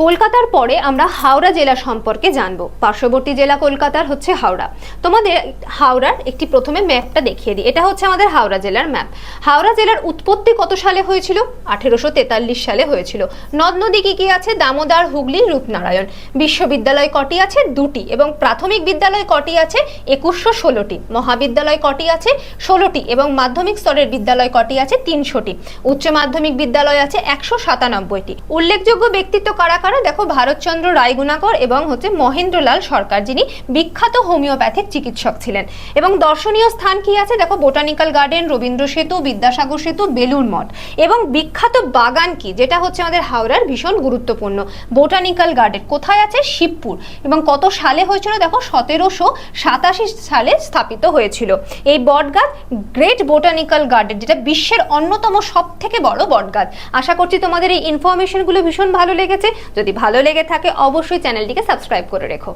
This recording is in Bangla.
কলকাতার পরে আমরা হাওড়া জেলা সম্পর্কে জানবো। পার্শ্ববর্তী জেলা কলকাতার হচ্ছে হাওড়া। তোমাদের হাওড়ার একটি প্রথমে ম্যাপটা দেখিয়ে দিই। এটা হচ্ছে আমাদের হাওড়া জেলার ম্যাপ। হাওড়া জেলার উৎপত্তি কত সালে হয়েছিল? 1843 সালে হয়েছিল। নদ নদী কি কি আছে? দামোদর, হুগলি, রূপনারায়ণ। বিশ্ববিদ্যালয় কটি আছে? দুটি। এবং প্রাথমিক বিদ্যালয় কটি আছে? 2116টি। মহাবিদ্যালয় কটি আছে? 16টি। এবং মাধ্যমিক স্তরের বিদ্যালয় কটি আছে? 300টি। উচ্চ মাধ্যমিক বিদ্যালয় আছে 197টি। উল্লেখযোগ্য ব্যক্তিত্ব কারা কারা? দেখো, ভারতচন্দ্র রায়গুণাকর এবং হচ্ছে মহেন্দ্রলাল সরকার, যিনি বিখ্যাত হোমিওপ্যাথিক চিকিৎসক ছিলেন। এবং দর্শনীয় স্থান কি আছে? দেখো, বোটানিক্যাল গার্ডেন, রবীন্দ্র সেতু, বিদ্যাসাগর সেতু, বেলুড় মঠ। এবং বিখ্যাত বাগান কি, যেটা হচ্ছে আমাদের হাওড়ার ভীষণ গুরুত্বপূর্ণ? বোটানিক্যাল গার্ডেন কোথায় আছে? শিবপুর। এবং কত সালে হয়েছিল? দেখো, 1787 সালে স্থাপিত হয়েছিল। এই বটগাছ গ্রেট বোটানিক্যাল গার্ডেন, যেটা বিশ্বের অন্যতম সব থেকে বড় বটগাছ। আশা করছি তোমাদের এই ইনফরমেশনগুলো ভীষণ ভালো লেগেছে। যদি ভালো লেগে থাকে অবশ্যই চ্যানেলটিকে সাবস্ক্রাইব করে রেখো।